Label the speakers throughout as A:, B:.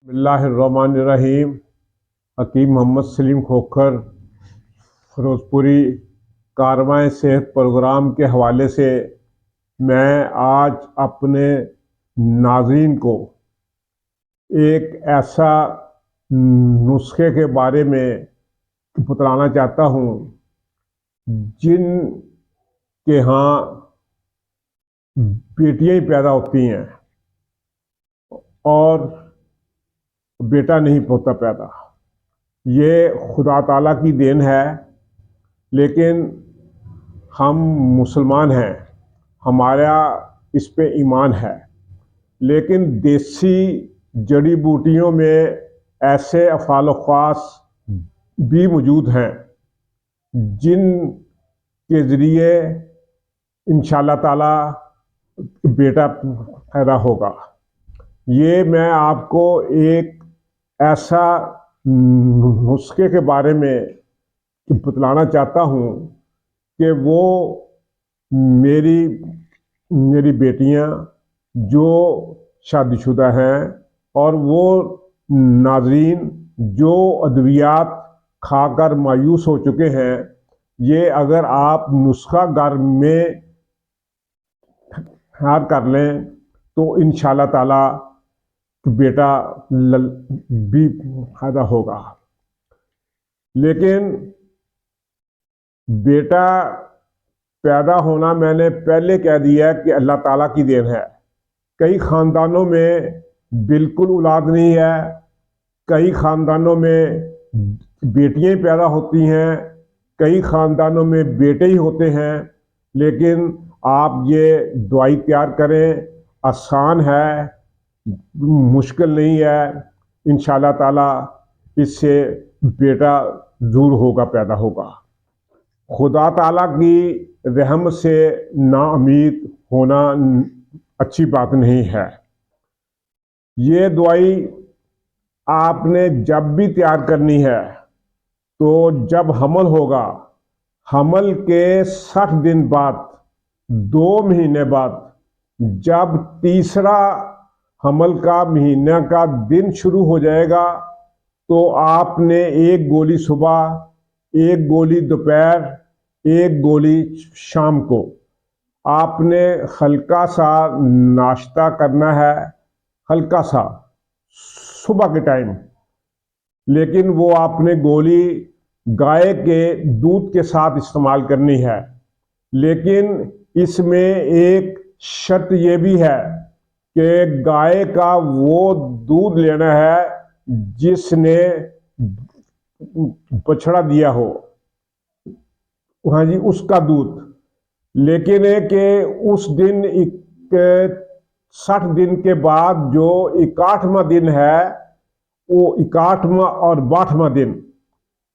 A: बिस्मिल्लाहिर्रहमानिर्रहीम। हकीम मोहम्मद सलीम खोखर फिरोजपुरी कारवां सेहत प्रोग्राम के हवाले से मैं आज अपने नाज़रीन को एक ऐसा नुस्खे के बारे में बतलाना चाहता हूँ जिन के यहाँ बेटियां ही पैदा होती हैं और बेटा नहीं होता पैदा। ये खुदा ताला की देन है, लेकिन हम मुसलमान हैं, हमारा इस पे ईमान है। लेकिन देसी जड़ी बूटियों में ऐसे अफ़ाल ख़ास भी मौजूद हैं जिन के ज़रिए इंशाअल्लाह ताला बेटा पैदा होगा। ये मैं आपको एक ऐसा नुस्खे के बारे में बतलाना चाहता हूँ कि वो मेरी बेटियाँ जो शादीशुदा हैं और वो नाज़रीन जो अद्वियात खाकर मायूस हो चुके हैं, ये अगर आप नुस्खा घर में तैयार कर लें तो इंशाअल्लाह ताला बेटा भी पैदा होगा। लेकिन बेटा पैदा होना मैंने पहले कह दिया कि अल्लाह ताला की देन है। कई ख़ानदानों में बिल्कुल औलाद नहीं है, कई ख़ानदानों में बेटियां ही पैदा होती हैं, कई ख़ानदानों में बेटे ही होते हैं। लेकिन आप ये दवाई तैयार करें, आसान है, मुश्किल नहीं है। इंशाअल्लाह ताला इससे बेटा ज़रूर होगा, पैदा होगा। खुदा ताला की रहम से नाउम्मीद होना अच्छी बात नहीं है। ये दवाई आपने जब भी तैयार करनी है तो जब हमल होगा, हमल के 60 दिन बाद, 2 महीने बाद, जब तीसरा हमल का महीना का दिन शुरू हो जाएगा, तो आपने एक गोली सुबह, एक गोली दोपहर, एक गोली शाम को आपने हल्का सा नाश्ता करना है, हल्का सा सुबह के टाइम। लेकिन वो आपने गोली गाय के दूध के साथ इस्तेमाल करनी है। लेकिन इसमें एक शर्त ये भी है कि गाय का वो दूध लेना है जिसने बछड़ा दिया हो, हाँ जी, उसका दूध। लेकिन है कि उस दिन 60 दिन के बाद जो 61वां दिन है, वो 61वां और 62वां दिन,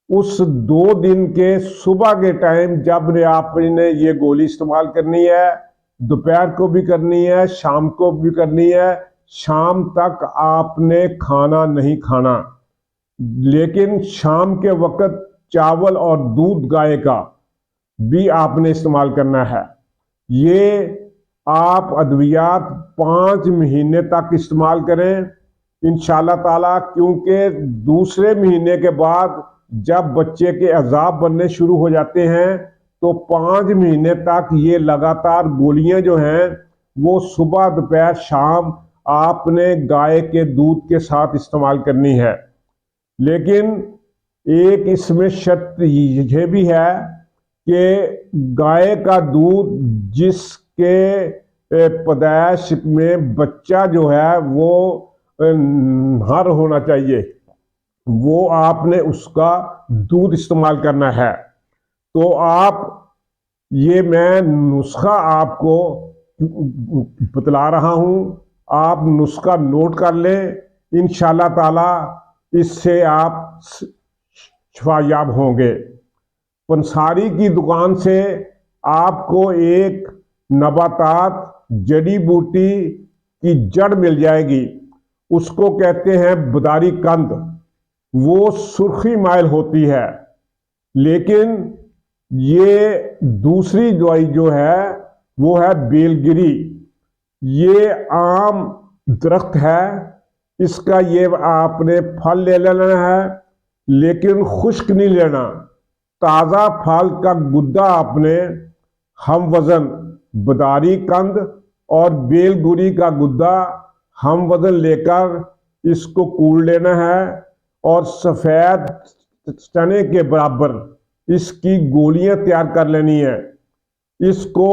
A: उस 2 दिन के सुबह के टाइम जब ने आपने ये गोली इस्तेमाल करनी है, दोपहर को भी करनी है, शाम को भी करनी है। शाम तक आपने खाना नहीं खाना, लेकिन शाम के वक्त चावल और दूध गाय का भी आपने इस्तेमाल करना है। ये आप अद्वियात 5 महीने तक इस्तेमाल करें इंशाअल्लाह ताला, क्योंकि दूसरे महीने के बाद जब बच्चे के अज़ाब बनने शुरू हो जाते हैं तो 5 महीने तक ये लगातार गोलियां जो हैं वो सुबह दोपहर शाम आपने गाय के दूध के साथ इस्तेमाल करनी है। लेकिन एक इसमें शर्त ये भी है कि गाय का दूध जिसके पैदाइश में बच्चा जो है वो नर होना चाहिए, वो आपने उसका दूध इस्तेमाल करना है। तो आप ये मैं नुस्खा आपको बतला रहा हूँ, आप नुस्खा नोट कर लें। इंशाअल्लाह ताला इससे आप शिफायाब होंगे। पंसारी की दुकान से आपको एक नबातात जड़ी बूटी की जड़ मिल जाएगी, उसको कहते हैं बदारी कंद। वो सुर्खी माइल होती है, लेकिन ये दूसरी दवाई जो है वो है बेलगिरी। ये आम दरख्त है, इसका ये आपने फल ले लेना है, लेकिन खुश्क नहीं लेना। ताज़ा फल का गुद्दा आपने हम वज़न बदारी कंद और बेलगुरी का गुद्दा हम वज़न लेकर इसको कूट लेना है और सफ़ेद चने के बराबर इसकी गोलियां तैयार कर लेनी है। इसको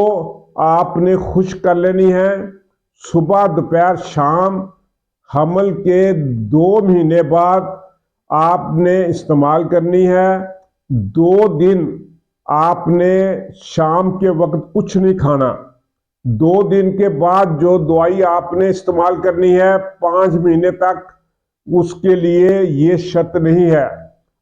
A: आपने खुश्क कर लेनी है। सुबह दोपहर शाम हमल के 2 महीने बाद आपने इस्तेमाल करनी है। 2 दिन आपने शाम के वक्त कुछ नहीं खाना। 2 दिन के बाद जो दवाई आपने इस्तेमाल करनी है 5 महीने तक, उसके लिए ये शर्त नहीं है,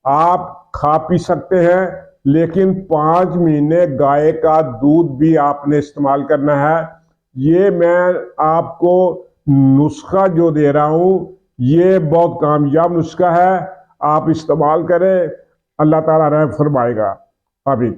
A: आप खा पी सकते हैं, लेकिन 5 महीने गाय का दूध भी आपने इस्तेमाल करना है। ये मैं आपको नुस्खा जो दे रहा हूँ ये बहुत कामयाब नुस्खा है, आप इस्तेमाल करें, अल्लाह ताला रहम फरमाएगा। आमीन।